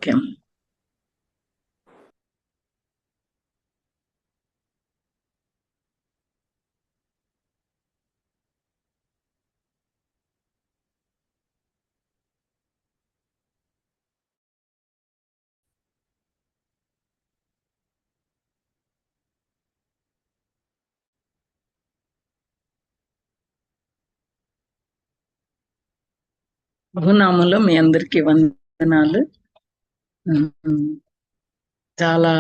వాక్యం. ప్రభునామంలో మీ అందరికీ వందనాలు. చాలా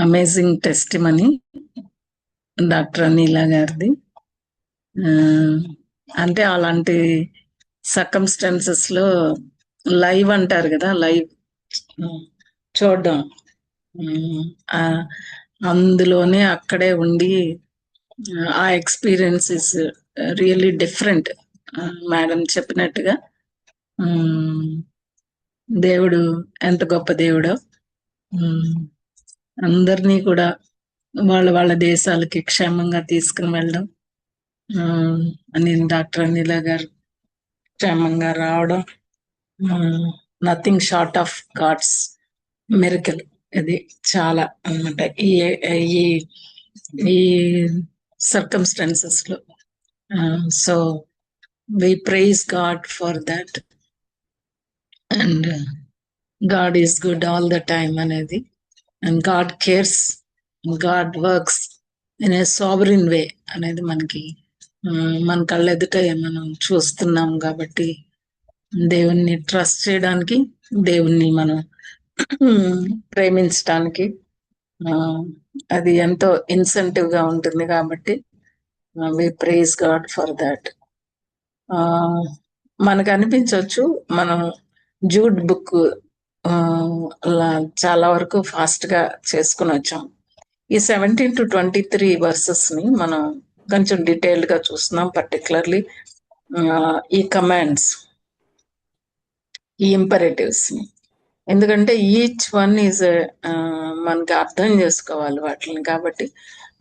అమేజింగ్ టెస్టిమనీ డాక్టర్ అనిలా గారిది. అంటే అలాంటి సర్కమ్స్టాన్సెస్ లో లైవ్ అంటారు కదా, లైవ్ చూడడం, అందులోనే అక్కడే ఉండి ఆ experience is really different. Madam చెప్పినట్టుగా దేవుడు ఎంత గొప్ప దేవుడో, అందరినీ కూడా వాళ్ళ వాళ్ళ దేశాలకి క్షేమంగా తీసుకుని వెళ్ళడం, డాక్టర్ అనిల గారు క్షేమంగా రావడం, nothing short of God's miracle. ఇది చాలా అన్నమాట ఈ ఈ సర్కమ్స్టాన్సెస్ లో. So we praise God for that, and God is good all the time అనేది, and God cares, God works in a sovereign way అనేది మనకి మన కళ్ళెదుట మనం చూస్తున్నాం. కాబట్టి దేవుణ్ణి ట్రస్ట్ చేయడానికి, దేవుణ్ణి మనం ప్రేమించడానికి అది ఎంతో ఇన్సెంటివ్ గా ఉంటుంది. కాబట్టి we praise God for that. మనకు అనిపించవచ్చు మనం జూడ్ బుక్ చాలా వరకు ఫాస్ట్ గా చేసుకుని వచ్చాం. ఈ 17 to 23 వర్సెస్ ని మనం కొంచెం డీటెయిల్డ్ గా చూస్తున్నాం. పర్టికులర్లీ ఈ కమాండ్స్, ఈ ఇంపరేటివ్స్ ని, ఎందుకంటే ఈచ్ వన్ ఈజ్ మనకి అర్థం చేసుకోవాలి వాటిని. కాబట్టి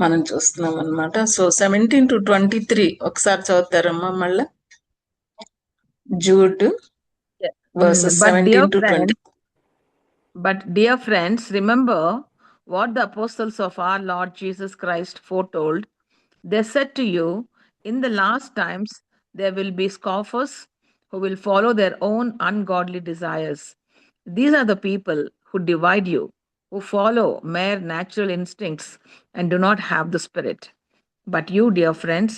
మనం చూస్తున్నాం అనమాట. సో 17 to 23 ఒకసారి చదువుతారమ్మా మళ్ళా. Jude verses 17 to 20. But dear friends, remember what the apostles of our Lord Jesus Christ foretold. They said to you, in the last times there will be scoffers who will follow their own ungodly desires. These are the people who divide you, who follow mere natural instincts and do not have the Spirit. But you, dear friends,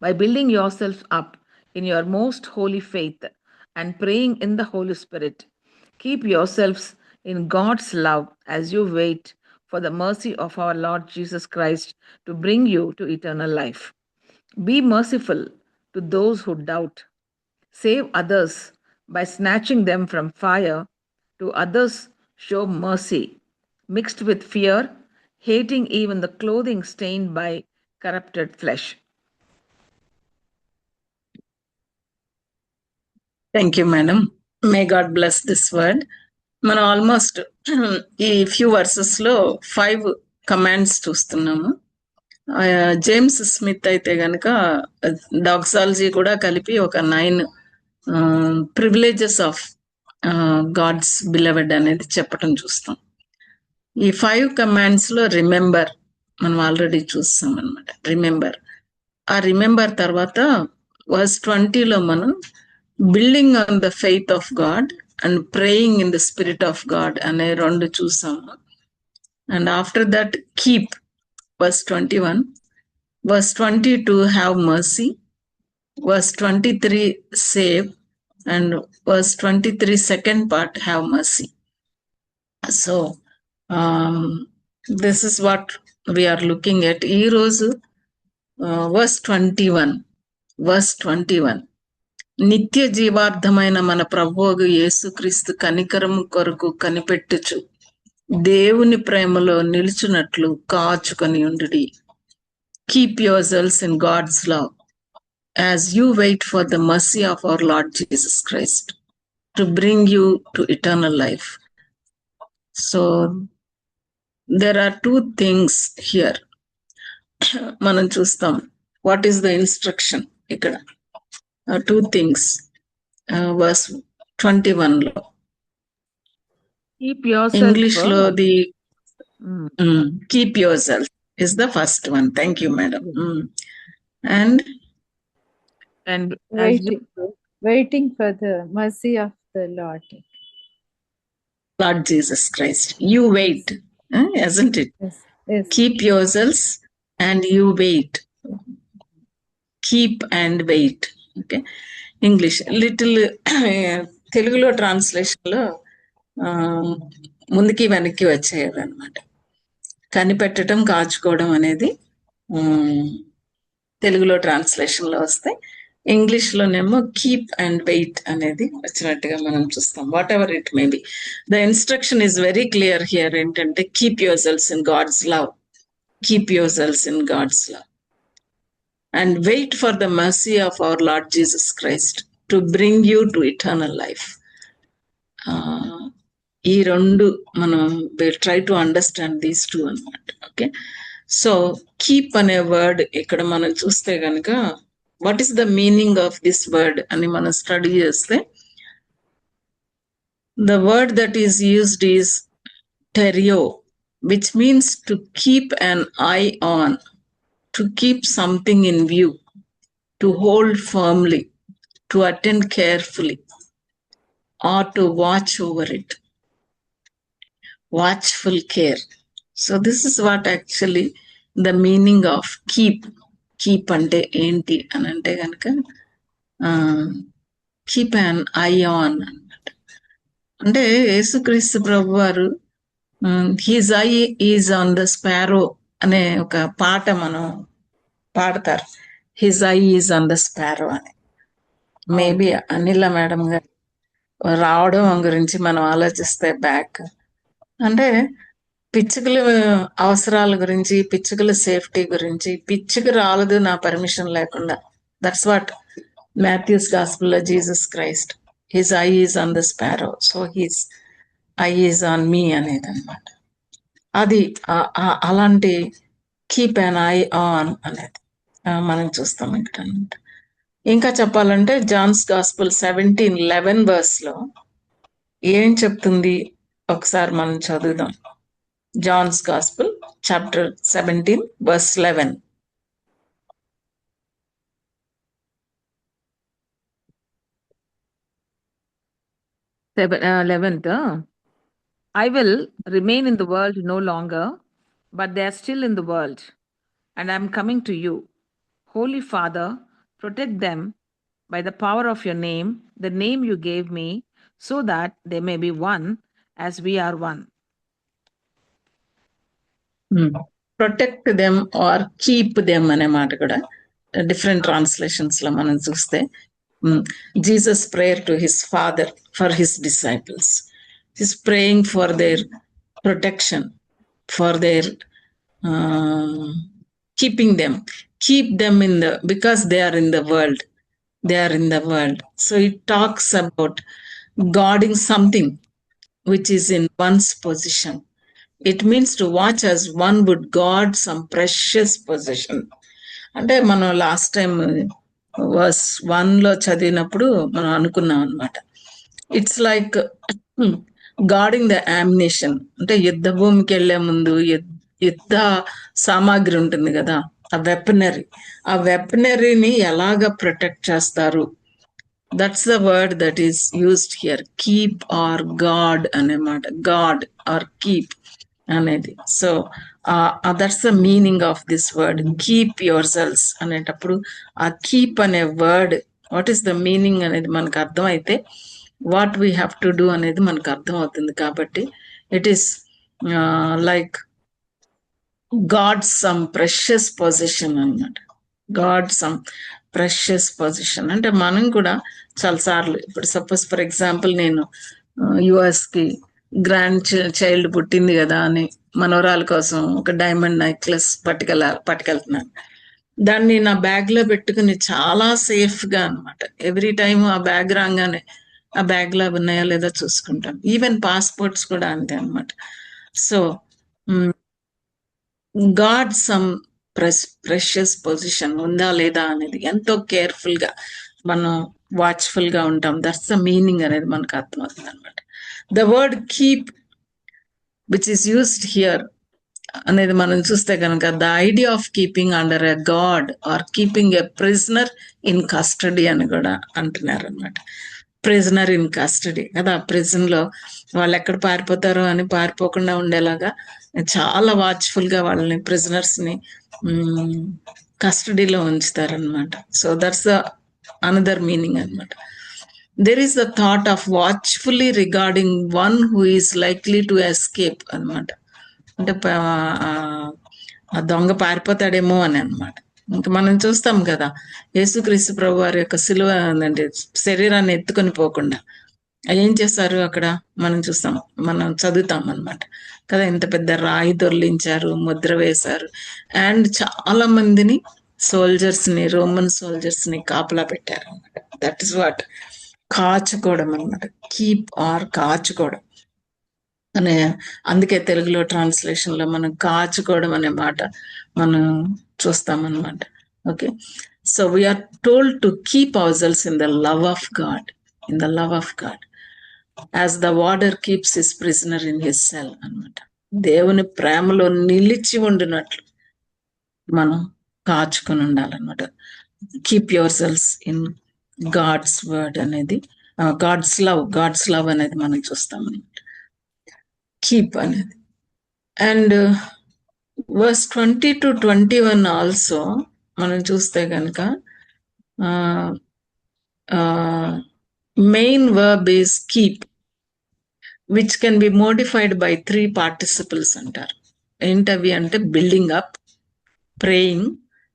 by building yourself up in your most holy faith and praying in the Holy Spirit, keep yourselves in God's love as you wait for the mercy of our Lord Jesus Christ to bring you to eternal life. Be merciful to those who doubt. Save others by snatching them from fire. To others, show mercy, mixed with fear, hating even the clothing stained by corrupted flesh. Thank you madam. May God bless this word. మనం almost ఈ few versus లో 5 commands చూస్తున్నాము. James Smith అయితే గనక డాక్సాలజీ కూడా కలిపి ఒక 9 privileges of God's beloved అనేది చెప్పటం చూస్తాం. ఈ 5 కమాండ్స్ లో రిమెంబర్ మనం ఆల్రెడీ చూస్తాం అనమాట. రిమెంబర్, ఆ రిమెంబర్ తర్వాత వర్స్ 20 లో మనం building on the faith of God and praying in the spirit of God అనే 2 చూసాము. And after that keep, verse 21, verse 22 have mercy, verse 23 save, and verse 23 second part have mercy. So this is what we are looking at. ఈ రోజు verse 21 నిత్య జీవార్థమైన మన ప్రభువు యేసుక్రీస్తు కనికరము కొరకు కనిపెట్టుచు దేవుని ప్రేమలో నిలుచున్నట్లు కాచుకొని ఉండుడి. Keep your cells in God's love as you wait for the mercy of our lord Jesus Christ to bring you to eternal life. So there are 2 things here. మనం చూస్తాం వాట్ ఈస్ ద ఇన్స్ట్రక్షన్ ఇక్కడ. 2 things verse 21 లో. Keep yourself. English లో the Mm. Keep your self is the first one. Thank you madam. And And as waiting for the mercy of the Lord. Lord Jesus Christ, you wait, isn't it? Yes, yes. Keep yourselves and you wait. Keep and wait. Okay. English little తెలుగులో translation లో ముందుకి వెనక్కి వచ్చేదన్నమాట. కనిపెట్టడం, కాచుకోవడం అనేది తెలుగులో translation లో వస్తే, English లోనేమో కీప్ అండ్ వెయిట్ అనేది వచ్చినట్టుగా మనం చూస్తాం. Whatever it may be, the instruction is very clear here. ఏంటంటే keep your cells in God's love, keep your cells in God's love and wait for the mercy of our Lord Jesus Christ to bring you to eternal life. ఈ రెండు మనం try to understand these two అన్నమాట. Okay, so keep అనే word ఇక్కడ మనం చూస్తే కనుక what is the meaning of this word అని మనం స్టడీ చేస్తే, the word that is used is టెరియో, which means to keep an eye on, to keep something in view, to hold firmly, to attend carefully, or to watch over it. Watchful care. So this is what actually the meaning of keep. Keep ante enti anante ganaka keep an eye on annamata. Ante Yesukristu Prabhu varu his eye is on the sparrow అనే ఒక పాట మనం పాడతారు. His eye is on the sparrow అని. Maybe అనిల madam గారు రావడం గురించి మనం ఆలోచిస్తే బ్యాక్, అంటే పిచ్చుకల అవసరాల గురించి, పిచ్చుకల సేఫ్టీ గురించి, పిచ్చుకు రాలదు నా పర్మిషన్ లేకుండా. దట్స్ వాట్ మాథ్యూస్ గాస్పుల్లో Jesus Christ, his eye is on the sparrow, so his eye is on me అనేది అనమాట. అది అలాంటి కీప్ అన్ ఐ ఆన్ అనేది మనం చూస్తాం ఇక్కడ అనమాట. ఇంకా చెప్పాలంటే జాన్స్ గాస్పుల్ 17:11 verse లో ఏం చెప్తుంది ఒకసారి మనం చదువుదాం. John's gospel chapter 17 verse 11. I will remain in the world no longer, but they are still in the world, and I am coming to you. Holy Father, protect them by the power of your name, the name you gave me, so that they may be one as we are one. Protect them or keep them అనే మాట కూడా different translations లో మనం చూస్తే, Jesus prayer to his Father for his disciples, his praying for their protection, for their keeping them, keep them in the, because they are in the world, they are in the world. So it talks about guarding something which is in one's possession. It means to watch as one would guard some precious possession. అంటే మనం last time verse 1 లో చదివినప్పుడు మనం అనుకున్నాం అనమాట. It's like guarding the ammunition. అంటే యుద్ధ భూమికి వెళ్లే ముందు యుద్ధ సామాగ్రి ఉంటుంది కదా, ఆ వెపనరీని ఎలాగ ప్రొటెక్ట్ చేస్తారు, that's the word that is used here, keep or guard అనేమాట. గాడ్ ఆర్ కీప్ అనేది. So that's the meaning of this word, keep your cells అనేటప్పుడు ఆ కీప్ అనే word what is the meaning అనేది మనకు అర్థమైతే what we have to do అనేది మనకు అర్థం అవుతుంది. కాబట్టి it is like guard some precious possession అన్నమాట. గాడ్ సమ్ ప్రెషియస్ పొజిషన్ అంటే మనం కూడా చాలాసార్లు, ఇప్పుడు సపోజ్ ఫర్ ఎగ్జాంపుల్ నేను యుఎస్ కి గ్రాండ్ చైల్డ్ పుట్టింది కదా అని మనోరాల కోసం ఒక డైమండ్ నెక్లెస్ పట్టుకెళ్తున్నాను. దాన్ని నా బ్యాగ్ లో పెట్టుకుని చాలా సేఫ్ గా అనమాట, ఎవ్రీ టైమ్ ఆ బ్యాగ్ రాగానే ఆ బ్యాగ్ లో ఉన్నాయా లేదా చూసుకుంటాను. ఈవెన్ పాస్పోర్ట్స్ కూడా అంతే అనమాట. So God some precious position ఉందా లేదా అనేది ఎంతో కేర్ఫుల్ గా మనం వాచ్ఫుల్ గా ఉంటాం. దట్స్ ద మీనింగ్ అనేది మనకు అర్థమవుతుంది అనమాట. The word keep which is used here అనేది మనం చూస్తే కనుక the idea of keeping under a guard or keeping a prisoner in custody అని కూడా అంటున్నారు అనమాట. ప్రిజనర్ ఇన్ కస్టడీ కదా, ప్రిజన్ లో వాళ్ళు ఎక్కడ పారిపోతారో అని పారిపోకుండా ఉండేలాగా చాలా వాచ్ఫుల్ గా వాళ్ళని ప్రిజనర్స్ ని కస్టడీలో ఉంచుతారనమాట. So that's the another meaning అనమాట. There is the thought of watchfully regarding one who is likely to escape అనమాట. అంటే ఆ దొంగ పారిపోతాడేమో అని అనమాట. ఇంకా మనం చూస్తాం కదా, యేసుక్రీస్తు ప్రభు వారి యొక్క సిలువ అంటే శరీరాన్ని ఎత్తుకొని పోకుండా ఏం చేస్తారు అక్కడ మనం చూస్తాం, మనం చదువుతాం అనమాట కదా. ఇంత పెద్ద రాయి దొర్లించారు, ముద్ర వేశారు, అండ్ చాలా మందిని సోల్జర్స్ ని, రోమన్ సోల్జర్స్ ని కాపలా పెట్టారు అనమాట. దట్ ఇస్ వాట్ కాచుకోవడం అనమాట. కీప్ ఆర్ కాచుకోవడం అనే, అందుకే తెలుగులో ట్రాన్స్లేషన్ లో మనం కాచుకోవడం అనే మాట మనం చూస్తాం అనమాట. Okay, so we are told to keep our selves in the love of God, in the love of God as the warder keeps his prisoner in his cell అనమాట. దేవుని ప్రేమలో నిలిచి ఉండినట్లు మనం కాచుకొని ఉండాలన్నమాట. Keep your cells in God's word అనేది, God's love అనేది మనం చూస్తాం అనమాట. కీప్ అనేది. అండ్ వర్స్ 20 to 21 ఆల్సో మనం చూస్తే కనుక main verb is keep, which can be modified by 3 participles అంటారు. ఏంటవి అంటే building up, praying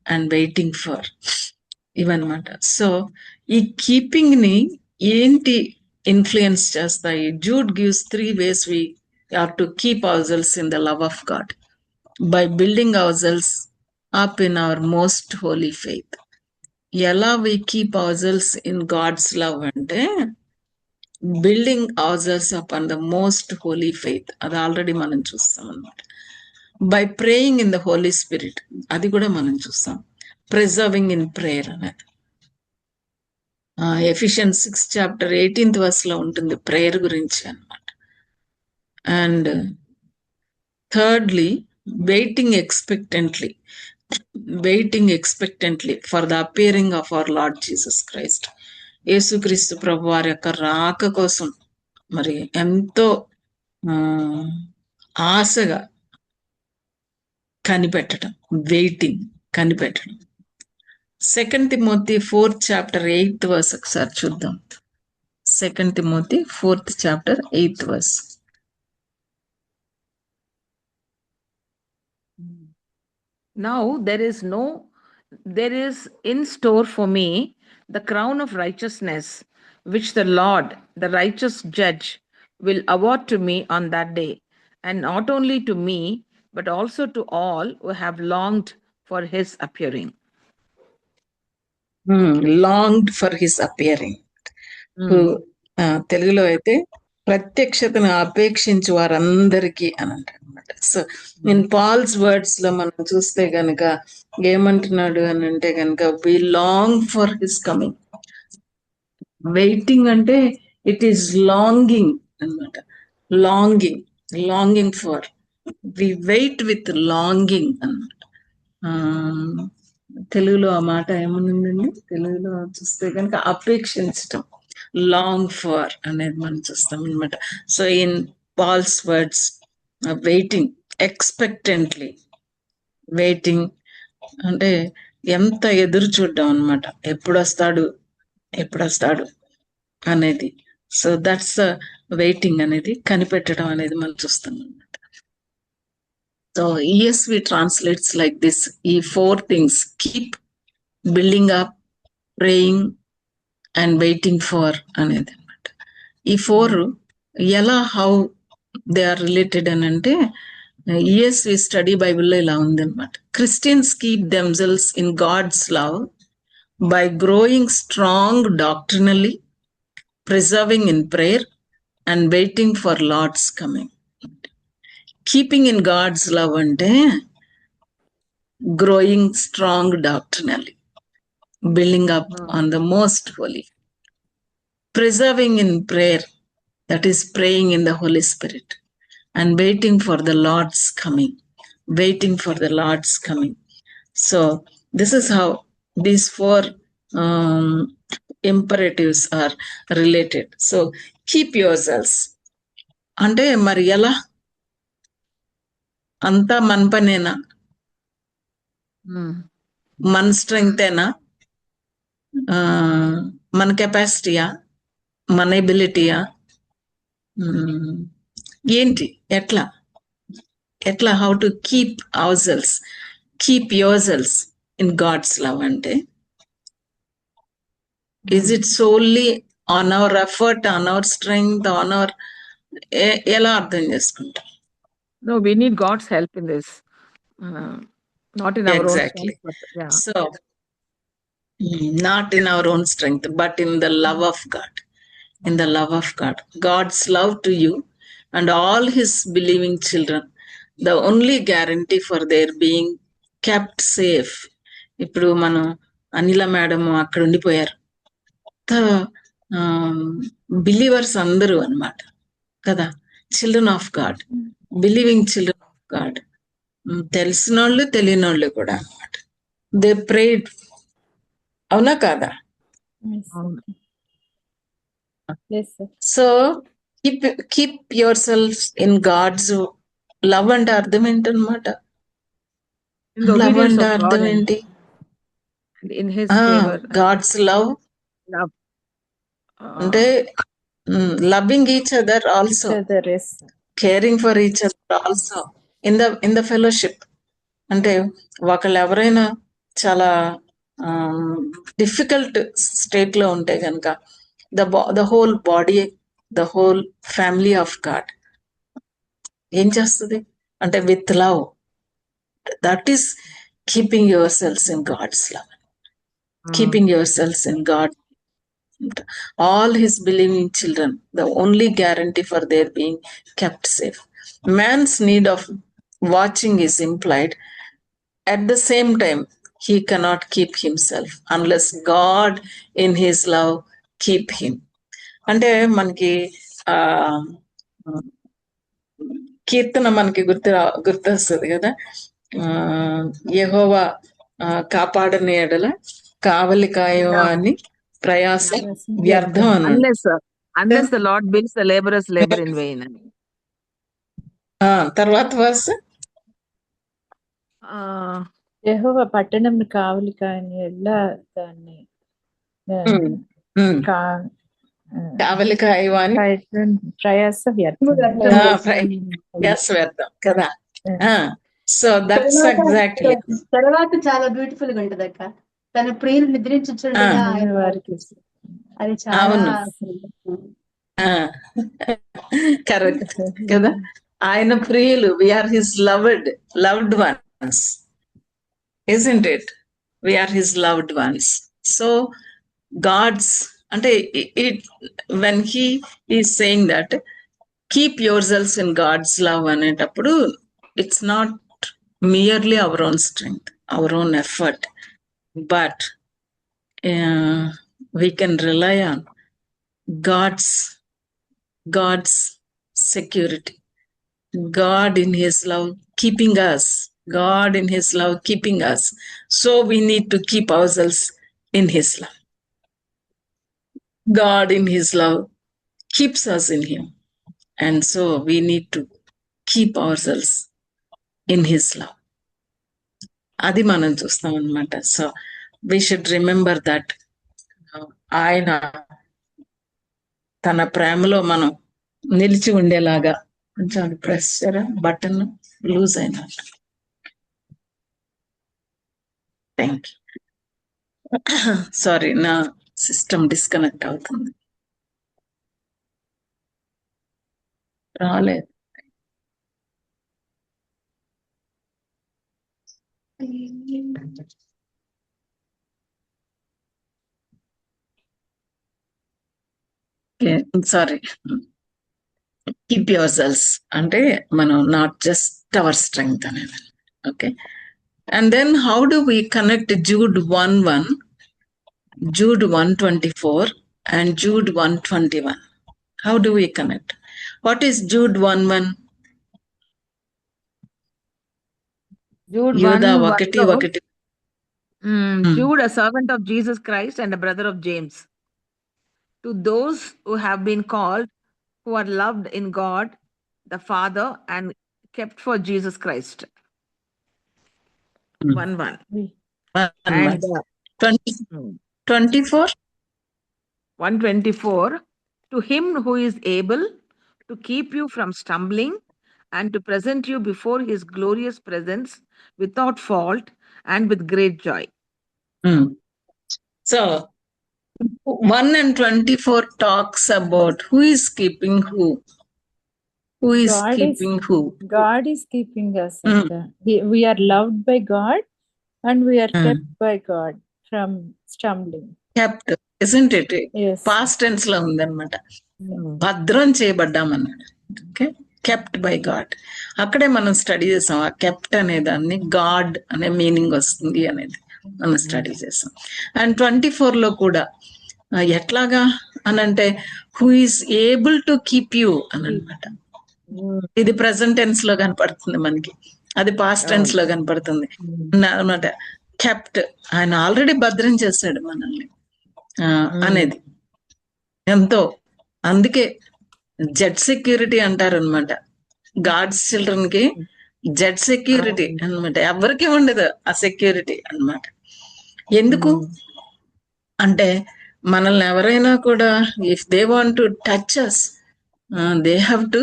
and waiting for, ఇవన్నమాట. సో ఈ కీపింగ్ ని ఏంటి ఇన్ఫ్లుయెన్స్ చేస్తాయి? Jude gives 3 ways we are to keep ourselves in the love of God, by building ourselves up in our most holy faith. ఎలా we keep ourselves in God's love అంటే building ourselves up on the most holy faith, అది already మనం చూస్తాం అనమాట. By praying in the Holi spirit, అది కూడా మనం చూస్తాం. ప్రిజర్వింగ్ ఇన్ ప్రేయర్ అనేది ఎఫిషియన్స్ 6 chapter 18th verse లో ఉంటుంది ప్రేయర్ గురించి అనమాట. And thirdly waiting expectantly for the appearing of our lord Jesus Christ. యేసుక్రీస్తు ప్రభు వారి యొక్క రాక కోసం మరి ఎంతో ఆశగా కనిపెట్టడం, కనిపెట్టడం. 2 Timothy 4th chapter 8th verse ఒకసారి చూద్దాం. 2 Timothy 4th chapter 8th verse. Now there is in store for me the crown of righteousness, which the Lord, the righteous judge, will award to me on that day, and not only to me, but also to all who have longed for his appearing. Longed for his appearing. తెలుగులో అయితే ప్రత్యక్షతను అపేక్షించు వారందరికీ అని అంటారు అనమాట. So in Paul's words లో మనం చూస్తే గనక ఏమంటున్నాడు అని అంటే గనక we long for his coming. Waiting అంటే ఇట్ ఈస్ లాంగింగ్ అనమాట. Longing for, we wait with longing అనమాట. తెలుగులో ఆ మాట ఏమనుందండి? తెలుగులో చూస్తే కనుక అపేక్షించటం, లాంగ్ ఫర్ అనేది మనం చూస్తాం అనమాట. So in Paul's words waiting, expectantly waiting అంటే ఎంత ఎదురు చూడడం అనమాట, ఎప్పుడు వస్తాడు అనేది. సో దట్స్ వెయిటింగ్ అనేది, కనిపెట్టడం అనేది మనం చూస్తాం అనమాట. So ESV translates like this, ఈ 4 things: keep, building up, praying and waiting for అనేది అనమాట. ఈ 4 ఎలా, హౌ దే ఆర్ రిలేటెడ్ అని అంటే ESV స్టడీ బైబిల్లో ఇలా ఉందన్నమాట. Christians keep themselves in God's love by growing strong doctrinally, preserving in prayer and waiting for lord's coming. Keeping in God's love అంటే growing strong doctrinally, building up on the most holy, preserving in prayer, that is praying in the Holy Spirit, and waiting for the Lord's coming. Waiting for the Lord's coming. So this is how these four imperatives are related. So keep yourselves. అంటే మరి ఎలా అంతా మన పనేనా, మన స్ట్రెంగ్తేనా, మన కెపాసిటీయా, మన ఎబిలిటీయా, ఏంటి ఎట్లా how to keep our selves, keep your cells in God's love అంటే is it solely on our effort, on our strength, on our ఎలా అర్థం చేసుకుంటాం? No, we need God's help in this. Not in our Exactly. own strength, but yeah. So not in our own strength, but in the love of God. In the love of God. God's love to you and all his believing children. The only guarantee for their being kept safe. ఇప్పుడు మనం అనిల madam అక్కడ ఉండిపోయారు. Believers అందరూ అన్నమాట కదా, children of God, believing children of God, తెలిసిన వాళ్ళు తెలియని వాళ్ళు కూడా అన్నమాట. దే ప్రేడ్, అవునా కాదా? Yes, sir. So keep yourself in God's love అంటే అర్థం ఏంటన్నమాట? In the లవ్ obedience అంటే of అర్థం God ఏంటి? and in his favor. God's love Love. అంటే loving each other also, Other is caring for each other also in the fellowship. అంటే ఒకళ్ళు ఎవరైనా చాలా డిఫికల్ట్ స్టేట్ లో ఉంటే కనుక the whole body, the whole family of God ఏం చేస్తుంది అంటే with love, that is keeping your cells in God's love, keeping your cells in God. All his believing children, the only guarantee for their being kept safe. Man's need of watching is implied. At the same time, he cannot keep himself unless God in his love keep him. అంటే మనకి కీర్తన మనకి గుర్తొస్తుంది కదా, యెహోవా కాపాడని ఎడల కావలి కాయవా అని ప్రయాస వ్యర్థం అని. Unless the Lord builds, the laborers labor in vain. తర్వాత వర్స్ యెహోవా పట్టణం కావలి కాని ఎల్లా దాన్ని కావలి కాయవా అని ప్రయాస వ్యర్థం కదా. So that's exactly. తర్వాత చాలా బ్యూటిఫుల్ గా ఉంటది అక్క, తన ప్రియులు నిద్రించుచుండగా వారికి అది చాలా కరెక్ట్ కదా. ఆయన ప్రియులు, we are his loved ones, isn't it? We are his loved ones. So God's అంటే when he is saying that keep yourselves in God's love అనేటప్పుడు it's not merely our own strength, our own effort, but we can rely on God's security, God in his love keeping us, God in his love keeping us. So we need to keep ourselves in his love. God in his love keeps us in him, and so we need to keep ourselves in his love. అది మనం చూస్తాం అన్నమాట. So we should remember that ఆయన తన ప్రేమలో మనం నిలిచి ఉండేలాగా. కొంచెం ప్రెస్ చేయరా, బటన్ లూజ్ అయినట్టు. Thank you. సారీ, నా సిస్టమ్ డిస్కనెక్ట్ అవుతుంది, రాలేదు. సారీ. కీప్ యువర్ సెల్స్ అంటే మనం నాట్ జస్ట్ అవర్ స్ట్రెంగ్త్ అనేది. Okay, and then how do we connect Jude 1:1, Jude 1:24 and Jude 1:21? How do we connect? What is Jude 1:1? Jude యూదా 1 ఒకటి 1 ఒకటి. Jude, a servant of Jesus Christ and a brother of James, to those who have been called, who are loved in God the Father and kept for Jesus Christ. 1:1. And 24. 124, to him who is able to keep you from stumbling and to present you before his glorious presence without fault and with great joy. So 1 and 24 talks about who is keeping who. Who is keeping who? God is keeping us. Akka. We are loved by God and we are kept by God from stumbling. Kept, isn't it? Yes. Past tense లో ఉందన్నమాట. భద్రం చేయబడ్డామన్నాడు. Okay, kept by God. అక్కడే మనం study చేసాం. ఆ kept అనే దాన్ని గాడ్ అనే మీనింగ్ వస్తుంది అనేది మనం స్టడీ చేసాం. అండ్ 24 లో కూడా ఎట్లాగా అనంటే who is able to keep you అని అనమాట. ఇది ప్రెసెంట్ టెన్స్ లో కనపడుతుంది మనకి, అది పాస్ట్ టెన్స్ లో కనపడుతుంది అనమాట. కెప్ట్, ఆయన ఆల్రెడీ భద్రం చేశాడు మనల్ని అనేది ఎంతో. అందుకే జెడ్ సెక్యూరిటీ అంటారు అనమాట. గాడ్స్ చిల్డ్రన్ కి జెడ్ సెక్యూరిటీ అనమాట. ఎవరికి ఉండదు ఆ సెక్యూరిటీ అన్నమాట. ఎందుకు అంటే మనల్ని ఎవరైనా కూడా if they want to touch us, they have to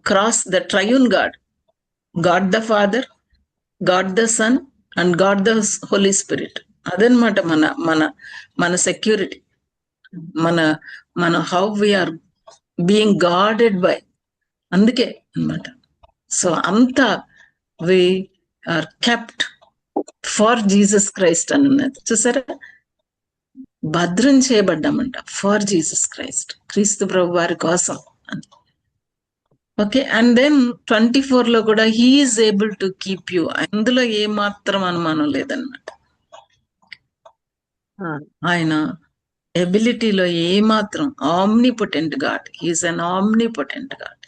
cross the triune God, God the Father, God the Son and God the Holi Spirit. అదనమాట మన మన మన సెక్యూరిటీ, మన how we are being guarded by. అందుకే అన్నమాట. సో అంతా we are kept for Jesus Christ అని ఉన్నది చూసారా. భద్రం చేయబడ్డామంట ఫార్ జీసస్ క్రైస్ట్, క్రీస్తు ప్రభు వారి కోసం. ఓకే, అండ్ దెన్ 24 లో కూడా he is able to keep you. అందులో ఏ మాత్రం అనుమానం లేదన్నమాట. ఆయన ఎబిలిటీలో ఏ మాత్రం, ఆమ్నిపొటెంట్ గాడ్, హీఈస్ అన్ ఆమ్నిపొటెంట్ గాడ్.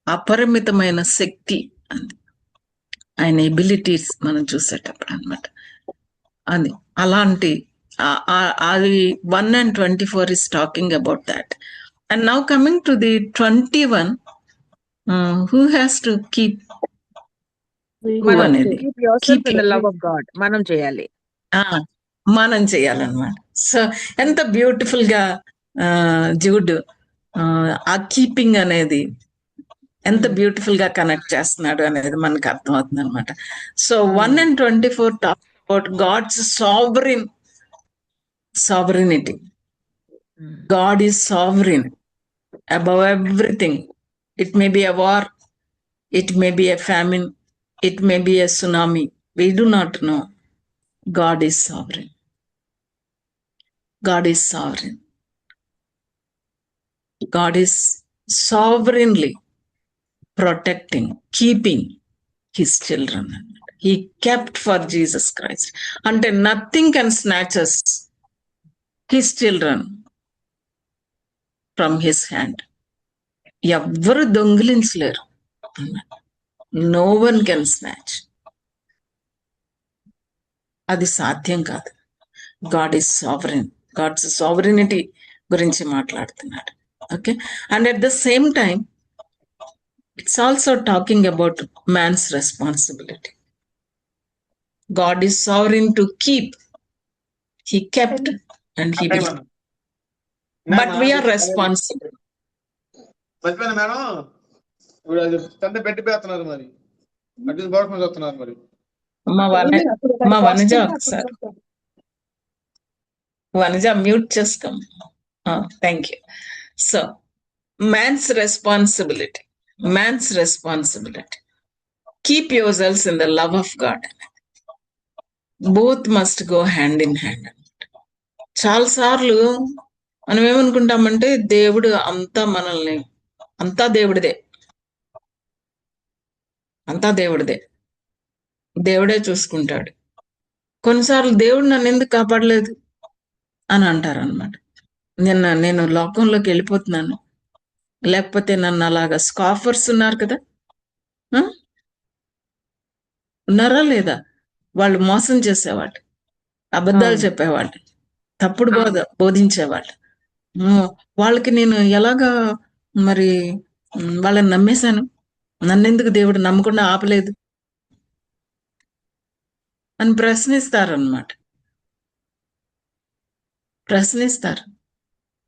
అపరిమితమైన శక్తి అంది ఆయన ఎబిలిటీస్ మనం చూసేటప్పుడు అనమాట. అది అలాంటి అది 1 and 24 is talking about that. And now coming to the 21, who has to keep అనేది, Keep yourself in the love of God. మనం చేయాలి, మనం చేయాలన్నమాట. సో ఎంత బ్యూటిఫుల్ గా జూడ్ ఆ కీపింగ్ అనేది ఎంత బ్యూటిఫుల్ గా కనెక్ట్ చేస్తున్నాడు అనేది మనకు అర్థమవుతుంది అనమాట. So 1 and 24 talk about God's sovereignty. God is sovereign above everything. It may be a war, it may be a famine, it may be a tsunami. We do not know. God is sovereign. God is sovereign. God is sovereignly protecting, keeping his children. He kept for Jesus Christ. And nothing can snatch us, his children, from his hand. ఎవ్వరు దొంగిలించలేరు. No one can snatch. అది సాధ్యం కాదు. God is sovereign. God's sovereignty గురించి మాట్లాడుతున్నాడు. Okay, and at the same time it's also talking about man's responsibility. God is sovereign to keep. He kept and he will, but we are responsible. మర్చిపోయినా మేడం, ఇప్పుడు అది తండ్రి పెట్టి పెడుతున్నారు, మరి అటు బాగుంటుంది వస్తున్నారు. మరి మా వనజ ఒకసారి వనజ మ్యూట్ చేసుకో. Thank you. So man's responsibility, man's responsibility. Keep your cells in the love of God. Both must go hand in hand. చాలా సార్లు మనం ఏమనుకుంటామంటే దేవుడు అంతా మనల్ని, అంతా దేవుడిదే, అంతా దేవుడిదే, దేవుడే చూసుకుంటాడు. కొన్నిసార్లు దేవుడు నన్ను ఎందుకు కాపాడలేదు అని అంటారు అనమాట. నేను లోకంలోకి వెళ్ళిపోతున్నాను, లేకపోతే నన్ను అలాగా స్కాఫర్స్ ఉన్నారు కదా, ఉన్నారా లేదా? వాళ్ళు మోసం చేసేవాళ్ళు, అబద్ధాలు అవును. చెప్పేవాళ్ళు, తప్పుడు బోధించేవాళ్ళు. వాళ్ళకి నేను ఎలాగా మరి వాళ్ళని నమ్మేశాను, నన్నెందుకు దేవుడు నమ్మకుండా ఆపలేదు అని ప్రశ్నిస్తారన్నమాట. ప్రశ్నిస్తారు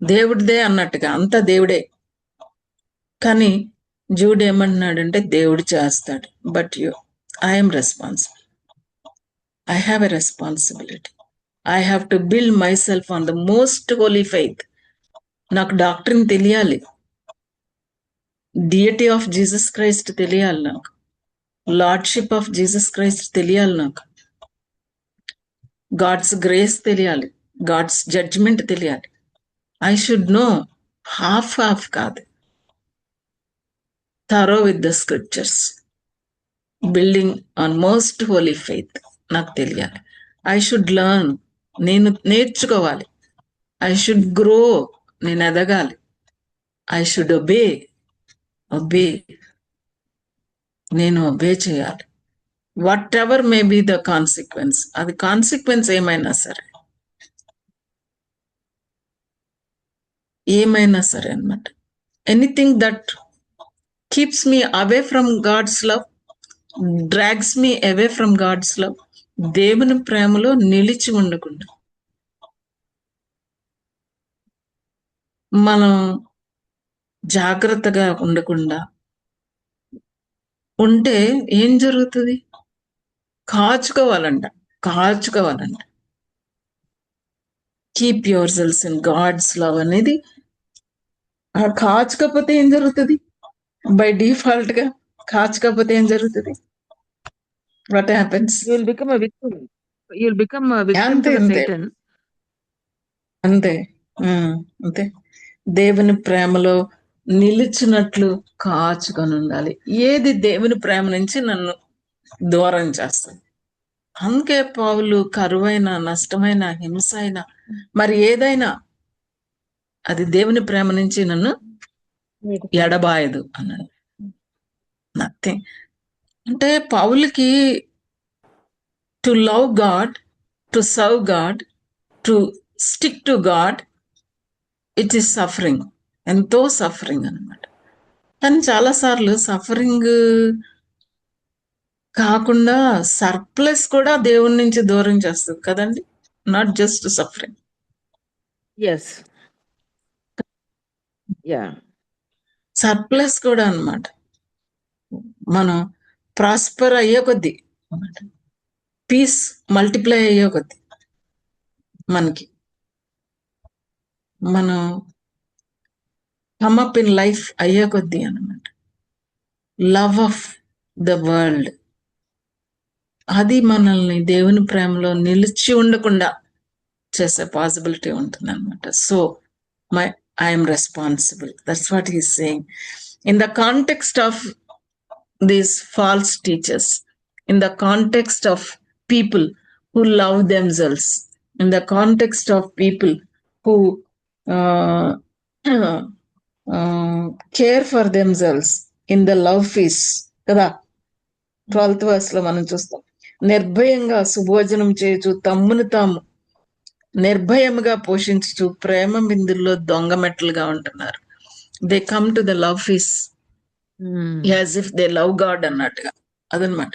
దేవుడిదే అన్నట్టుగా, అంతా దేవుడే. కానీ జూడ్ ఏమంటున్నాడంటే దేవుడు చేస్తాడు, but I'm responsible. I have a responsibility. I have to build my self on the most Holi faith. నాకు డాక్టరీని తెలియాలి, డియటీ ఆఫ్ జీసస్ క్రైస్ట్ తెలియాలి, నాకు లార్డ్షిప్ ఆఫ్ జీసస్ క్రైస్ట్ తెలియాలి, నాకు గాడ్స్ గ్రేస్ తెలియాలి, గాడ్స్ జడ్జ్మెంట్ తెలియాలి. ఐ షుడ్ నో హాఫ్ కాదు, thorough with the scriptures, building on most Holi faith నాకు తెలియాలి. ఐ షుడ్ లెర్న్, నేను నేర్చుకోవాలి. ఐ షుడ్ గ్రో, నేను ఎదగాలి. ఐ షుడ్ ఒబే, నేను ఒబే చేయాలి. Whatever may be the consequence, అది కాన్సిక్వెన్స్ ఏమైనా సరే, అన్నమాట. Anything that keeps me away from God's love, drags me away from God's love, దేవుని ప్రేమలో నిలిచి ఉండకుండా మనం జాగ్రత్తగా ఉండకుండా ఉంటే ఏం జరుగుతుంది? కాచుకోవాలంట. Keep your cells in God's love అనేది, కాచుకపోతే ఏం జరుగుతుంది? బై డిఫాల్ట్ గా కాచుకపోతే ఏం జరుగుతుంది? What happens? You'll become a victim. You'll become a victim to the Satan. అంతే. అంతే. దేవుని ప్రేమలో నిలిచినట్లు కాచుకొని ఉండాలి. ఏది దేవుని ప్రేమ నుంచి నన్ను దూరం చేస్తుంది? అందుకే పౌలు కరువైన, నష్టమైన, హింస అయినా, మరి ఏదైనా అది దేవుని ప్రేమ నుంచి నన్ను ఎడబాయదు అన్నాడు. నథింగ్. అంటే పౌలుకి to love God, to serve God, to stick to God, it is suffering. ఎంతో సఫరింగ్ అనమాట. కానీ చాలాసార్లు సఫరింగ్ కాకుండా సర్ప్లస్ కూడా దేవుడి నుంచి దూరం చేస్తుంది కదండి, not just suffering. Yes. Yeah. Surplus కూడా అన్నమాట. మనం ప్రాస్పర్ అయ్యే కొద్దీ, పీస్ మల్టిప్లై అయ్యే కొద్దీ, మనకి మనం కమప్ ఇన్ లైఫ్ అయ్యే కొద్దీ అన్నమాట, లవ్ ఆఫ్ ద వరల్డ్ అది మనల్ని దేవుని ప్రేమలో నిలిచి ఉండకుండా చేసే పాసిబిలిటీ ఉంటుంది అనమాట. So I'm responsible. That's what he's saying. In the context of these false teachers, in the context of people who love themselves, in the context of people who care for themselves in the love feast కదా, 12th verse లో మనం చూస్తాం. నిర్భయంగా సుభోజనం చేయొచ్చు, తమ్మును తాము నిర్భయముగా పోషించు, ప్రేమ బిందుల్లో దొంగ మెట్లుగా ఉంటున్నారు. They come to the love feast as if they love God అన్నట్టుగా అదనమాట.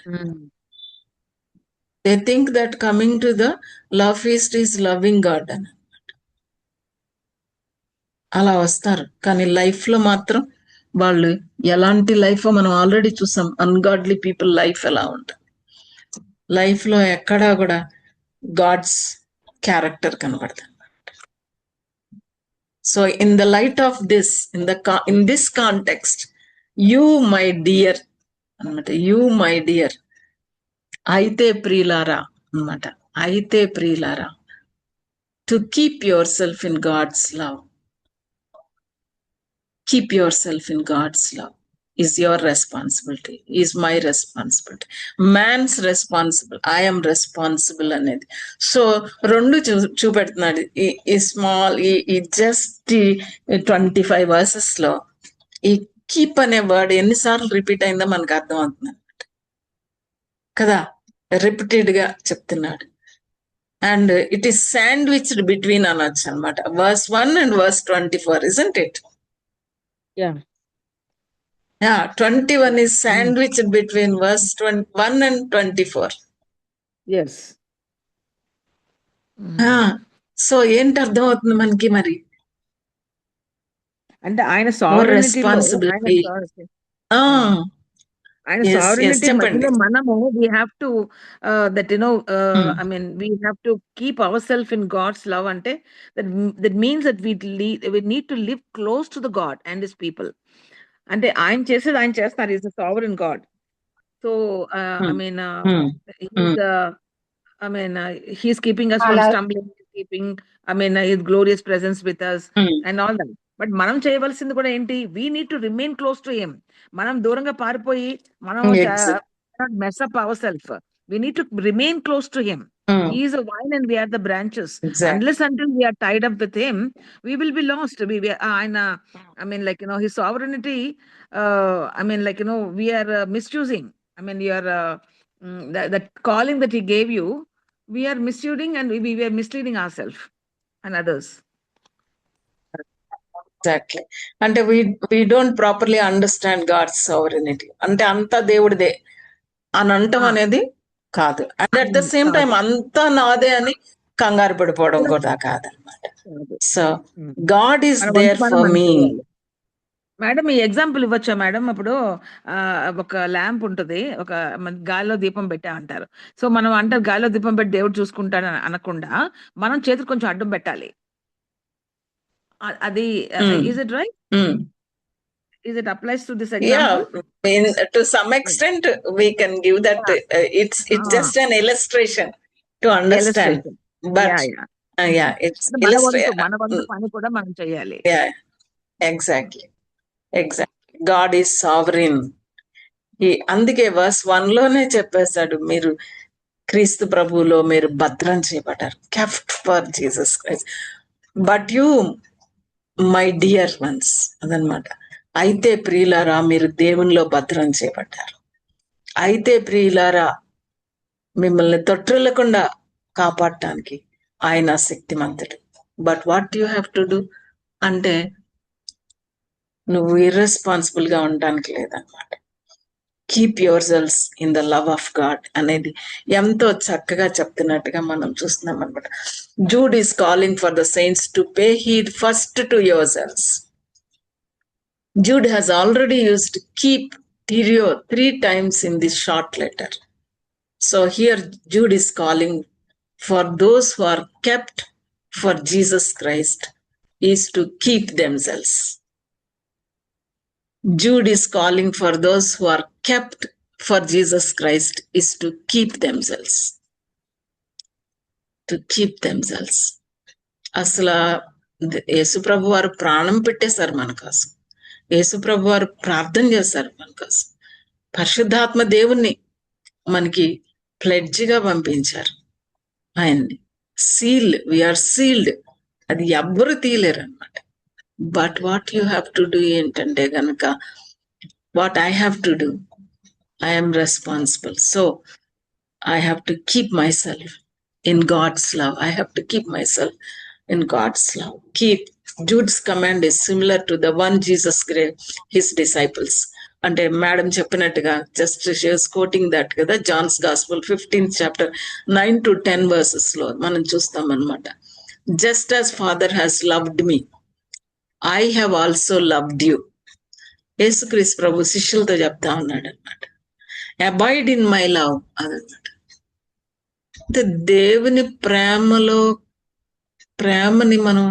They think that coming to the love feast is loving God అని అలా వస్తారు. కానీ లైఫ్ లో మాత్రం వాళ్ళు ఎలాంటి లైఫ్ మనం ఆల్రెడీ చూసాం. అన్గాడ్లీ పీపుల్ లైఫ్ ఎలా ఉంటుంది, లైఫ్ లో ఎక్కడా కూడా గాడ్స్ క్యారెక్టర్ కనబడుతుంది. So in the light of this, in this context, you my dear అన్నమాట, యూ మై డియర్, అయితే ప్రియులారా అన్నమాట, అయితే ప్రియులారా, to keep yourself in God's love, keep yourself in God's love is your responsibility, is my responsibility, man's responsible, I'm responsible అనేది. So రెండు చూపెడుతున్నాడు ఈ స్మాల్, ఈ జస్ట్ 25 verses లో ఈ కీప్ అనే వర్డ్ ఎన్నిసార్లు రిపీట్ అయిందో మనకు అర్థం అవుతుంది కదా. రిపీటెడ్ గా చెప్తున్నాడు. And it is sandwiched between అనొచ్చు అనమాట. వర్స్ 1 and verse 24, isn't it? Yeah. Yeah, 21 is sandwiched between verse 1 and 24. Yes. So ఏంటి అర్థం అవుతుంది మనకి మరి? అంటే ఆయన సావరెనిటీలో రెస్పాన్సిబిలిటీ. ఆయన Yes, సావరెనిటీ చెప్పండి. మధ్యలో మనము we have to that I mean we have to keep ourselves in God's love అంటే that means that we need to live close to the God and his people. అంటే ఆయన చేసేది ఆయన చేస్తారు. Is a sovereign God. So I mean he's keeping us from stumbling, keeping his glorious presence with us and all that. But మనం చేయవలసింది కూడా ఏంటి? We need to remain close to him. మనం దూరంగా పారిపోయి మనం mess up our self. We need to remain close to him. He is a vine and we are the branches. Unless until we are tied up with him, we will be lost. His sovereignty, we are misusing. You are that calling that he gave you, we are misusing and we are misleading ourselves and others. Exactly. అంటే we don't properly understand God's sovereignty. అంటే అంతా దేవుడిదే అని అంటాం అనేది కాదు. And at the same time అంతా నాదే అని కంగారు పడిపోవడం కూడా కాదనమాట. So God is there for me. Madam ఈ ఎగ్జాంపుల్ ఇవ్వచ్చా మేడం? ఇప్పుడు ఒక ల్యాంప్ ఉంటుంది, ఒక గాలిలో దీపం పెట్టా అంటారు. సో మనం అంటే గాలిలో దీపం పెట్టి దేవుడు చూసుకుంటాడు అనకుండా మనం చేతికి కొంచెం అడ్డం పెట్టాలి. అది is it right? Is it applies to this example? Yeah, to some extent we can give that. It's just an illustration to understand. But it's illustration. మన వంతు పని కూడా మనం చేయాలి. Yeah, exactly. God is sovereign. అందుకే verse 1 లోనే చెప్పేశాడు, మీరు క్రీస్తు ప్రభువులో మీరు భద్రం చేయబడ్డారు, kept for Jesus Christ. But you, my dear ones, అదనమాట. అయితే ప్రియులారా మీరు దేవునిలో భద్రం చేయబడ్డారు. అయితే ప్రియులారా మిమ్మల్ని తొట్టిల్లకుండా కాపాడటానికి ఆయన శక్తిమంతుడు. But what you have to do అంటే నువ్వు ఇర్రెస్పాన్సిబుల్ గా ఉండడానికి లేదనమాట. Keep your cells in the love of God అనేది ఎంతో చక్కగా చెప్తున్నట్టుగా మనం చూస్తున్నాం అనమాట. Jude is calling for the saints to pay heed first to your cells. Jude has already used keep Tyrio 3 times in this short letter. So here Jude is calling for those who are kept for Jesus Christ is to keep themselves. Jude is calling for those who are kept for Jesus Christ is to keep themselves. To keep themselves. అసలు యేసుప్రభు వారు ప్రాణం పెట్టేశారు మన కోసం. యేసుప్రభు వారు ప్రార్థన చేశారు మన కోసం. పరిశుద్ధాత్మ దేవుణ్ణి మనకి ప్లెడ్జ్గా పంపించారు. ఆయన్ని సీల్, వీఆర్ సీల్డ్. అది ఎవ్వరు తీయలేరు అనమాట. But what you have to do ఏంటంటే గనక what I have to do, I'm responsible. So I have to keep myself in God's love. I have to keep myself in God's love. Keep. Jude's command is similar to the one Jesus gave his disciples. అంటే madam చెప్పినట్టుగా just she's coating that కదా, John's gospel 15th chapter 9 to 10 verses లో మనం చూస్తాం అనమాట. Just as father has loved me, I have also loved you. యేసుక్రీస్తు ప్రభు శిష్యులతో చెప్తా ఉన్నాడు అనమాట. అబాయిడ్ ఇన్ మై లవ్ అదనమాట. అంటే దేవుని ప్రేమని మనం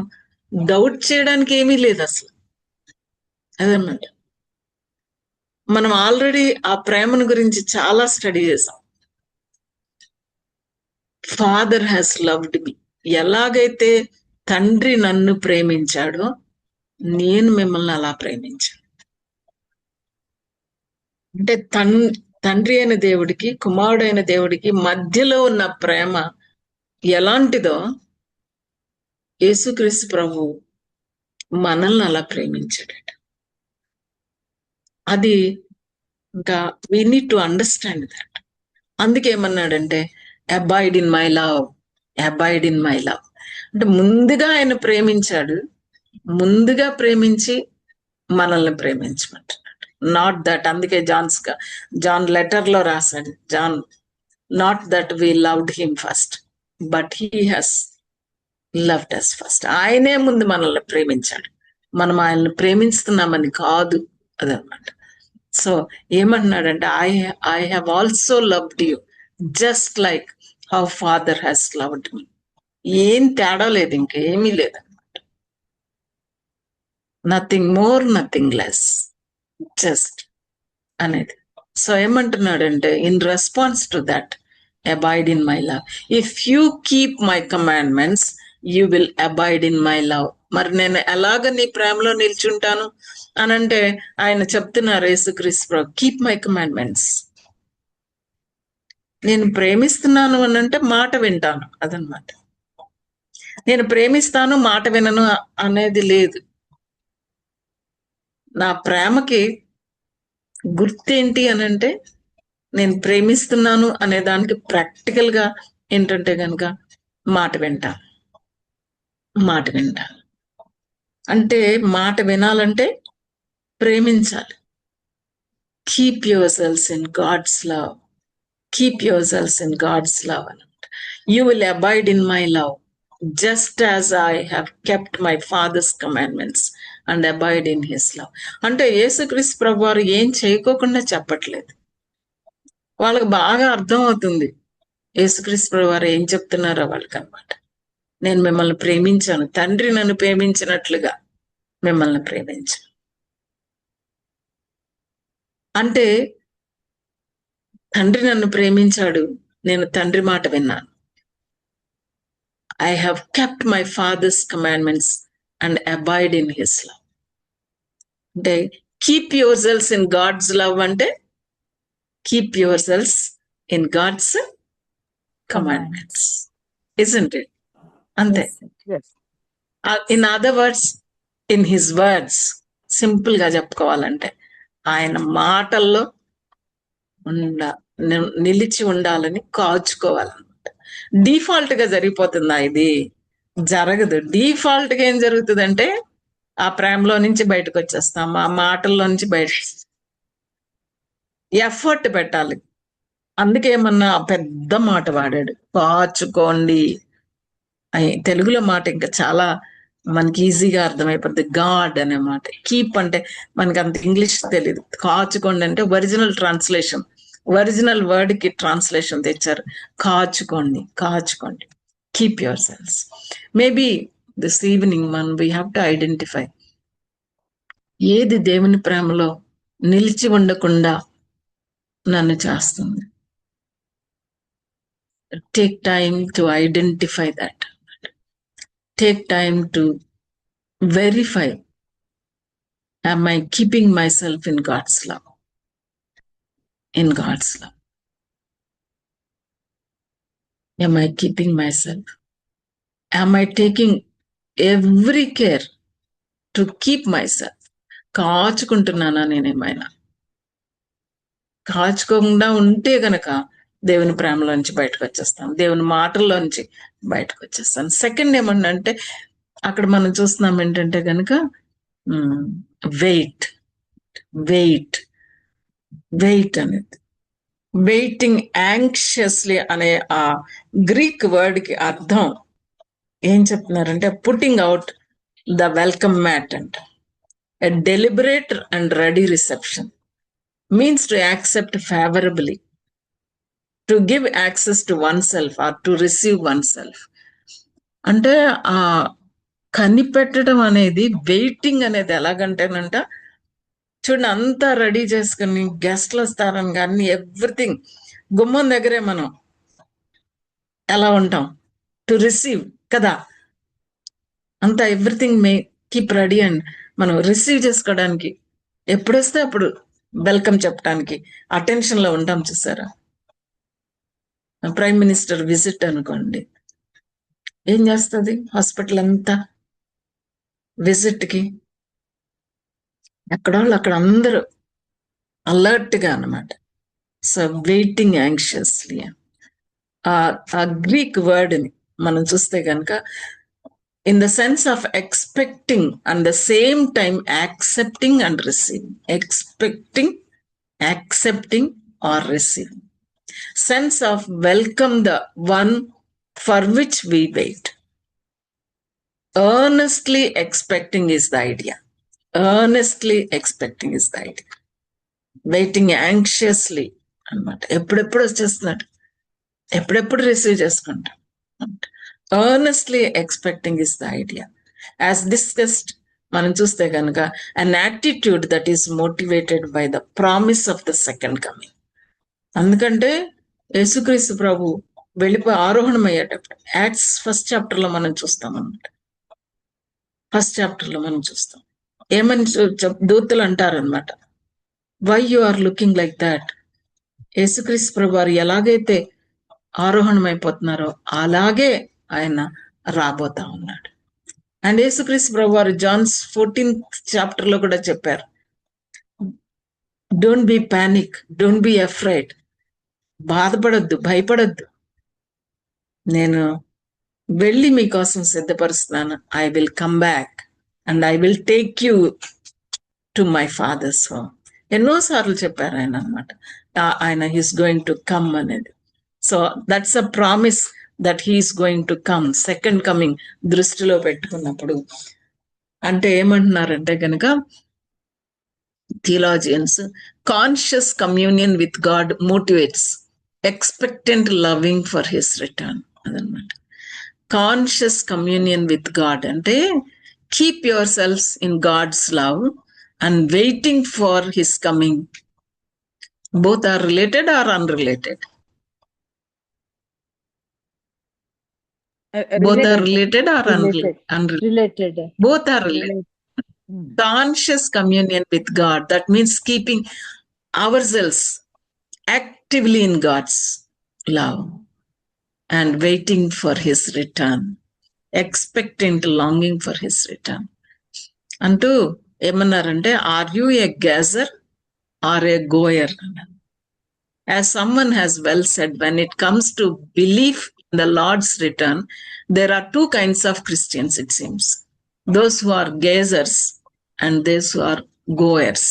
డౌట్ చేయడానికి ఏమీ లేదు అసలు. అదన్నమాట. మనం ఆల్రెడీ ఆ ప్రేమను గురించి చాలా స్టడీ చేసాం. ఫాదర్ హ్యాస్ లవ్డ్ మీ. ఎలాగైతే తండ్రి నన్ను ప్రేమించాడో నేను మిమ్మల్ని అలా ప్రేమించాను. అంటే తండ్రి అయిన దేవుడికి కుమారుడైన దేవుడికి మధ్యలో ఉన్న ప్రేమ ఎలాంటిదో యేసుక్రీస్తు ప్రభు మనల్ని అలా ప్రేమించాడట. అది ఇంకా we need to understand that. అందుకేమన్నాడంటే abide in my love, abide in my love. అంటే ముందుగా ఆయన ప్రేమించాడు, ముందుగా ప్రేమించి మనల్ని ప్రేమించమంటున్నాడు. నాట్ దట్, అందుకే జాన్ లెటర్ లో రాశాడు, John, not that we loved him first but he has loved us first. ఆయనే ముందు మనల్ని ప్రేమించాడు, మనం ఆయన్ని ప్రేమిస్తున్నామని కాదు, అదనమాట. సో ఏమంటున్నాడంటే I have also loved you just like how father has loved మీ. ఏం తేడా లేదు, ఇంకేమీ లేదు, nothing more nothing less, just అనేది. సో ఏమంటున్నాడంటే in response to that avoid in my love, if you keep my commandments you will abide in my love. మరి నేను ఎలాగ నీ ప్రేమలో నిల్చుంటాను అనంటే ఆయన చెప్తున్నారు, యేసుక్రీస్తు, కీప్ మై కమాండ్మెంట్స్. నేను ప్రేమిస్తున్నాను అనంటే మాట వింటాను, అదనమాట. నేను ప్రేమిస్తాను మాట వినను అనేది లేదు. నా ప్రేమకి గుర్తేంటి అనంటే నేను ప్రేమిస్తున్నాను అనే దానికి ప్రాక్టికల్ గా ఏంటంటే గనక మాట వింటాను. అంటే మాట వినాలంటే ప్రేమించాలి. Keep your cells in God's love, keep your cells in God's love అన్నమాట. You will abide in my love just as I have kept my father's commandments and abide in his love. అంటే యేసుక్రీస్తు ప్రభు వారు ఏం చేయకోకుండా చెప్పట్లేదు, వాళ్ళకి బాగా అర్థం అవుతుంది యేసుక్రీస్తు ప్రభు వారు ఏం చెప్తున్నారో వాళ్ళకి అనమాట. నేను మిమ్మల్ని ప్రేమించాను, తండ్రి నన్ను ప్రేమించినట్లుగా మిమ్మల్ని ప్రేమించాను. అంటే తండ్రి నన్ను ప్రేమించాడు, నేను తండ్రి మాట విన్నాను. I have kept my father's commandments and abide in his love. అంటే keep your cells in God's love అంటే keep your cells in God's commandments, isn't it? అంతే. Yes. In other words, in his words, simple గా చెప్పుకోవాలంటే ఆయన మాటల్లో నిలిచి ఉండాలని కాచుకోవాలన్నమాట. Default గా జరిగిపోతుందా? ఇది జరగదు. డిఫాల్ట్ గా ఏం జరుగుతుందంటే ఆ ప్రేమలో నుంచి బయటకు వచ్చేస్తాం, ఆ మాటల్లో నుంచి బయట ఎఫర్ట్ పెట్టాలి. అందుకేమన్నా పెద్ద మాట వాడాడు, కాచుకోండి. తెలుగులో మాట ఇంకా చాలా మనకి ఈజీగా అర్థమైపోతుంది, గాడ్ అనే మాట. కీప్ అంటే మనకి అంత ఇంగ్లీష్ తెలియదు, కాచుకోండి అంటే ఒరిజినల్ ట్రాన్స్లేషన్, ఒరిజినల్ వర్డ్ కి ట్రాన్స్లేషన్ తెచ్చారు, కాచుకోండి. Keep your cells. Maybe this evening we have to identify ఏది దేవుని ప్రేమలో నిలిచి ఉండకుండా నన్ను చేస్తుంది. Take time to identify that. Take time to verify, am I keeping myself in God's love? In God's love. Am I keeping myself? Am I taking every care to keep myself? కాచుకుంటున్నానా నేనేమైనా? కాచుకోకుండా ఉంటే గనక దేవుని ప్రేమలోంచి బయటకు వచ్చేస్తాను, దేవుని మాటల్లోంచి బయటకు వచ్చేస్తాను. Second ఏమన్నంటే అక్కడ మనం చూస్తున్నాం ఏంటంటే గనక వెయిట్ అనేది, వెయిటింగ్ యాంగ్షియస్లీ అనే ఆ గ్రీక్ వర్డ్ కి అర్థం ఏం చెప్తున్నారంటే putting out the welcome mat అంట. A deliberate and ready reception means to accept favourably, to give access to oneself or to receive oneself. అంటే ఆ కనిపెట్టడం అనేది, వెయిటింగ్ అనేది ఎలాగంటేనంట, చూడండి అంతా రెడీ చేసుకుని గెస్ట్లు వస్తారని కానీ ఎవ్రీథింగ్ గుమ్మం దగ్గరే మనం ఎలా ఉంటాం, టు రిసీవ్ కదా, అంతా everything May keep ready and మనం రిసీవ్ చేసుకోవడానికి ఎప్పుడొస్తే అప్పుడు వెల్కమ్ చెప్పడానికి అటెన్షన్ లో ఉంటాం. చూసారా, ప్రైమ్ మినిస్టర్ విజిట్ అనుకోండి, ఏం చేస్తుంది హాస్పిటల్ అంతా విజిట్ కి, ఎక్కడోళ్ళు అక్కడ అందరూ అలర్ట్ గా అన్నమాట. So waiting anxiously. ఆ గ్రీక్ వర్డ్ ని మనం చూస్తే కనుక in the sense of expecting and the same time accepting and receiving. Expecting, accepting or receiving. Sense of welcome the one for which we wait. Earnestly expecting is the idea. Earnestly expecting is the idea. Waiting anxiously అన్నమాట. ఎప్పుడెప్పుడు వచ్చేస్తున్నాడు, ఎప్పుడెప్పుడు receive చేసుకుంటాం. Earnestly expecting is the idea. As discussed, మనం చూస్తే కనుక an attitude that is motivated by the promise of the second coming. అందుకంటే యేసుక్రీస్తు ప్రభు వెళ్ళిపోయి ఆరోహణం అయ్యేటప్పుడు యాక్ట్స్ ఫస్ట్ చాప్టర్ లో మనం చూస్తాం అన్నమాట. ఫస్ట్ చాప్టర్ లో మనం చూస్తాం ఏమని దూతలు అంటారనమాట, why you are looking like that. యేసుక్రీస్తు ప్రభు వారు ఎలాగైతే ఆరోహణం అయిపోతున్నారో అలాగే ఆయన రాబోతా ఉన్నాడు. అండ్ యేసుక్రీస్తు ప్రభు వారు జాన్స్ 14th చాప్టర్ లో కూడా చెప్పారు, don't be panic, don't be afraid. బాధపడొద్దు, భయపడొద్దు, నేను వెళ్ళి మీకోసం సిద్ధపరుస్తున్నాను. I will come back and I will take you to my father's home. ఎన్నోసార్లు చెప్పారు ఆయన అనమాట, ఆయన హీస్ గోయింగ్ టు కమ్ అనేది. So that's a promise that he's going to come. Second coming దృష్టిలో పెట్టుకున్నప్పుడు అంటే ఏమంటున్నారంటే కనుక theologians, conscious communion with God motivates expectant loving for his return. అదనమాట కాన్షియస్ కమ్యూనియన్ విత్ గాడ్ అంటే keep your selves in God's love and waiting for his coming. Both are related or unrelated? Both are related or unrelated? Both are related. Conscious communion with God, that means keeping ourselves actively in God's love and waiting for his return, expectant, longing for his return. Antu emanarante, are you a gazer or a goer? As someone has well said, when it comes to belief in the Lord's return, there are two kinds of Christians, it seems. Those who are gazers and those who are goers.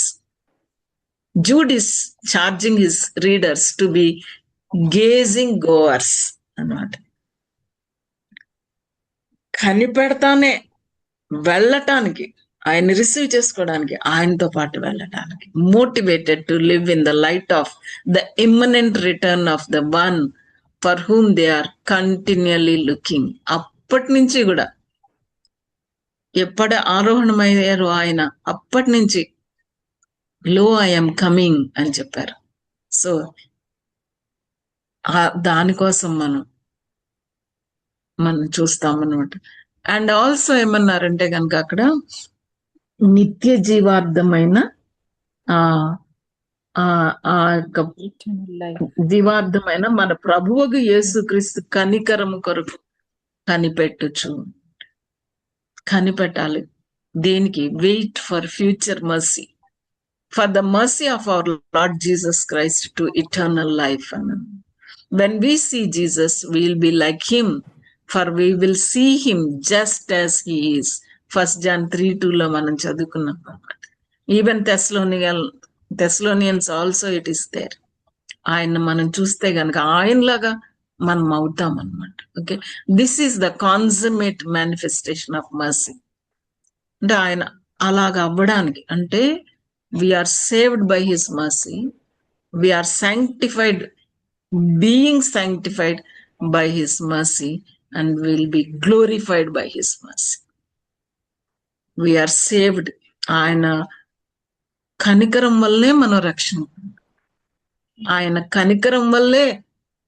Jude is charging his readers to be gazing goers. కనిపెడతానే వెళ్ళటానికి, ఆయన receive చేసుకోవడానికి, ఆయనతో పాటు వెళ్ళటానికి, motivated to live in the light of the immanent return of the one for whom they are continuously looking. అప్పటి నుంచి కూడా ఎప్పటి ఆరోహణమయ్యారో ఆయన అప్పటి నుంచి లో ఐఎమ్ కమింగ్ అని చెప్పారు. సో దానికోసం మనం చూస్తామన్నమాట. అండ్ ఆల్సో ఏమన్నారంటే కనుక అక్కడ నిత్య జీవార్థమైన జీవార్థమైన మన ప్రభువుకు యేసుక్రీస్తు కనికరము కొరకు కనిపెట్టాలి. దేనికి? Wait for future mercy, for the mercy of our lord Jesus Christ to eternal life. When we see Jesus we will be like him, for we will see him just as he is. 1 John 3:2 లో మనం చదువుకున్నాం. Even Thessalonians also it is there. ఆయన మనం చూస్తే గనక ఆయనలాగా మనం అవుతాం అన్నమాట. Okay, this is the consummate manifestation of mercy. అంటే ఆయన అలాగా అవ్వడానికి అంటే we are saved by his mercy, we are sanctified, being sanctified by his mercy, and will be glorified by his mercy. We are saved. ఆయన కనికరం వల్లే మనం రక్షణ, ఆయన కనికరం వల్లే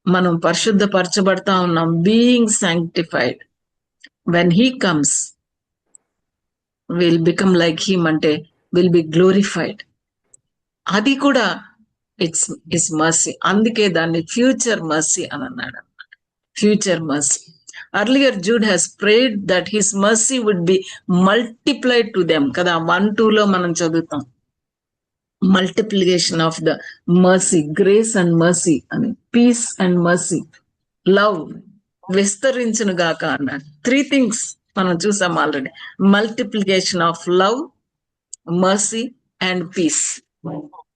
మనం పరిశుద్ధపరచబడతా ఉన్నాం. Being sanctified. When he comes, we'll become like him, అంటే will be glorified. అది కూడా ఇట్స్ హిస్ మర్సీ. అందుకే దాన్ని ఫ్యూచర్ మర్సీ అని అన్నాడు. Future mercy. Earlier Jude has prayed that his mercy would be multiplied to them. కదా 1:2 లో మనం చదువుతాం, multiplication of the mercy, grace and mercy అని, పీస్ అండ్ మర్సీ, లవ్ విస్తరించును గాక అన్నాడు. 3 things మనం చూసాం already. Multiplication of love, mercy and peace.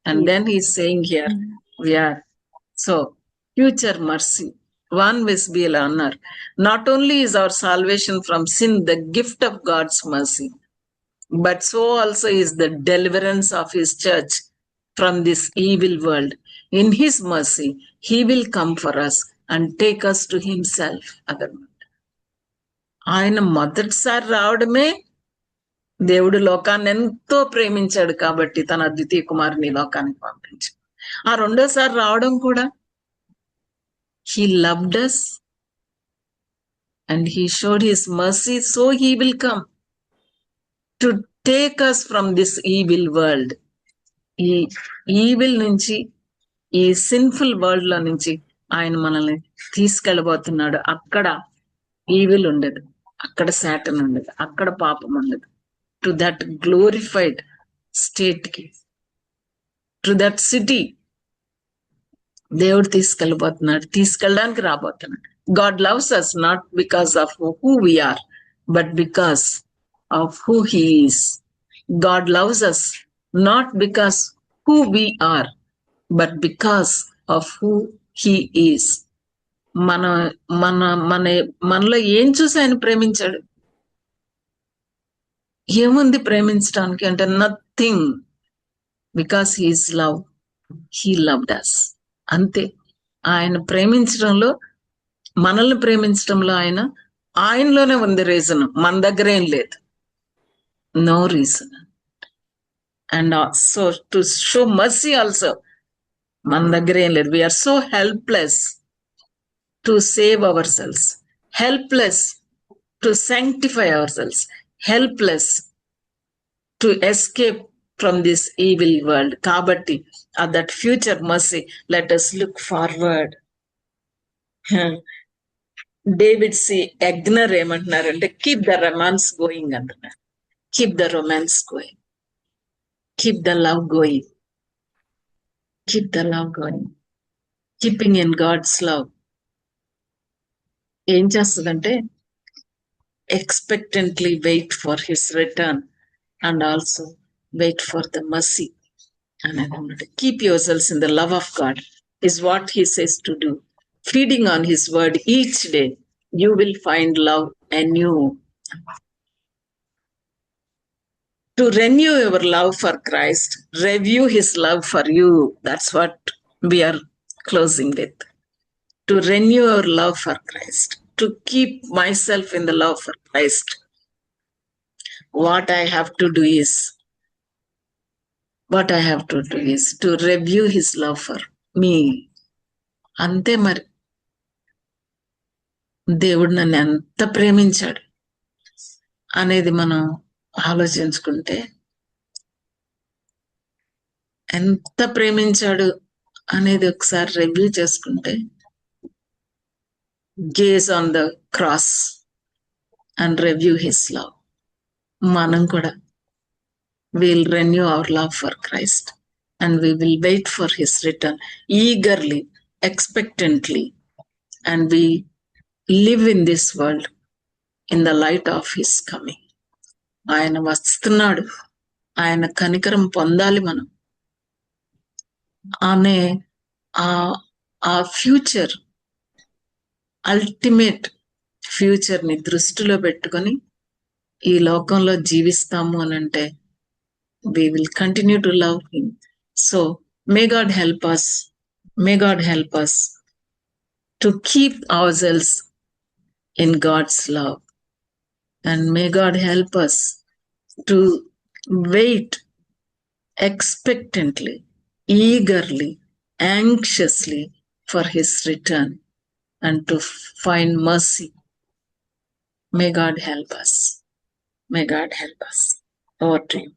And then he's saying here, we are so future mercy. 1 Vesbiel honor. Not only is our salvation from sin the gift of God's mercy, but so also is the deliverance of his church from this evil world. In his mercy, he will come for us and take us to himself. ఆయన మొదటిసారి రావడమే దేవుడు లోకాన్ని ఎంతో ప్రేమించాడు కాబట్టి తన అద్వితీయ కుమారుని లోకానికి పంపించాడు. ఆ రెండోసారి రావడం కూడా he loved us and he showed his mercy, so he will come to take us from this evil world. ఈ ఈవిల్ నుంచి, ఈ సిన్ఫుల్ వరల్డ్ లో నుంచి ఆయన మనల్ని తీసుకెళ్ళబోతున్నాడు. అక్కడ ఈవిల్ ఉండదు, అక్కడ శాటన్ ఉండదు, అక్కడ పాపం ఉండదు. టు దట్ గ్లోరిఫైడ్ స్టేట్ కి, టు దట్ సిటీ దేవుడు తీసుకెళ్ళబోతున్నాడు, తీసుకెళ్ళడానికి రాబోతున్నాడు. God loves us not because of who we are, but because of who he is. God loves us not because who we are, but because of who he is. మనలో ఏం చూసి ఆయన ప్రేమించాడు? ఏముంది ప్రేమించడానికి అంటే? Nothing. Because he's love, he loved us. అంతే. ఆయన ప్రేమించడంలో, మనల్ని ప్రేమించడంలో ఆయనలోనే ఉంది రీజన్. మన దగ్గర ఏం లేదు. No reason. And so to show mercy also, మన దగ్గర ఏం లేదు. We are so helpless to save our selves, helpless to sanctify ourselves, helpless to escape from this evil world. Kabatti, at that future mercy, let us look forward. David C. Egner ఏమంటున్నారంటే, keep the romance going అంటున్నారు. Keep the romance going. Keep the love going. Keep the love going. Keeping in God's love ఏం చేస్తుందంటే, expectantly wait for his return and also wait for the mercy. And keep yourselves in the love of God is what he says to do. Feeding on his word each day, you will find love anew. To renew your love for Christ, review his love for you. That's what we are closing with. To renew your love for Christ, to keep myself in the love for Christ. What I have to do is to review his love for me. అంతే. మరి దేవుడు నన్ను ఎంత ప్రేమించాడు అనేది మనం ఆలోచించుకుంటే, ఎంత ప్రేమించాడు అనేది ఒకసారి రివ్యూ చేసుకుంటే, gaze on the cross and review his love. మనం కూడా we'll renew our love for Christ and we will wait for his return eagerly, expectantly, and we live in this world in the light of his coming. ఆయన వస్తున్నాడు, ఆయన కనికరం పొందాలి మనం అనే ఆ ఫ్యూచర్, అల్టిమేట్ ఫ్యూచర్ ని దృష్టిలో పెట్టుకొని ఈ లోకంలో జీవిస్తాము అని అంటే, we will continue to love him. So may God help us to keep ourselves in God's love, and may God help us to wait expectantly, eagerly, anxiously for his return and to find mercy. May God help us. May God help us. Over to you.